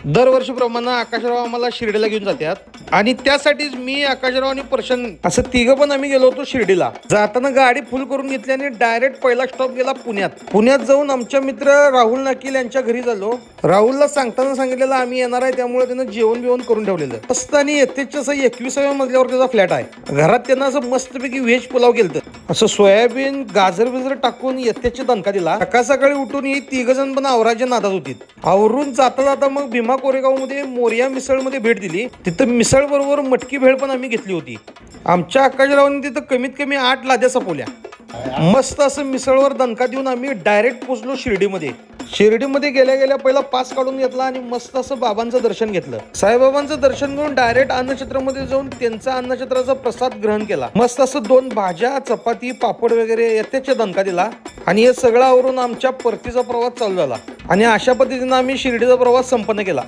दरवर्षीप्रमाणे आकाशराव आम्हाला शिर्डीला घेऊन जातात आणि त्यासाठीच मी आकाशराव आणि प्रशांत असं तिघं पण आम्ही गेलो होतो शिर्डीला. जाताना गाडी फुल करून घेतली आणि डायरेक्ट पहिला स्टॉप गेला पुण्यात जाऊन आमच्या मित्र राहुल नाकील यांच्या घरी झालो. राहुलला सांगताना सांगितलेलं आम्ही येणार आहे, त्यामुळे त्यानं जेवण बिवण करून ठेवलेलं. मस्त आणि येथेच असं 21व्या मजल्यावर त्याचा फ्लॅट आहे. घरात त्यांना असं मस्तपैकी व्हेज पुलाव केलं, असं सोयाबीन गाजर बिजर टाकून येथेच दणका दिला. सकाळी उठून ही तिघ जण पण आवराच्या नादात होती. आवरून जाता मग भीमा कोरेगाव मध्ये मोरिया मिसळ मध्ये भेट दिली. तिथं मिसळ बरोबर मटकी भेळ पण आम्ही घेतली होती. आमच्या आकाशरावने तिथं कमीत कमी 8 लाद्या सपवल्या. मस्त असं मिसळवर दणका देऊन आम्ही डायरेक्ट पोहोचलो शिर्डीमध्ये गेल्या पहिला पास काढून घेतला आणि मस्त असं बाबांचं दर्शन घेतलं. साईबाबांचं दर्शन घेऊन डायरेक्ट अन्नछत्रामध्ये जाऊन त्यांचा अन्नछत्राचा प्रसाद ग्रहण केला. मस्त असं 2 भाज्या, चपाती, पापड वगैरे यथेच दणका दिला आणि हे सगळं आवरून आमच्या परतीचा प्रवास चालू झाला आणि अशा पद्धतीनं आम्ही शिर्डीचा प्रवास संपन्न केला.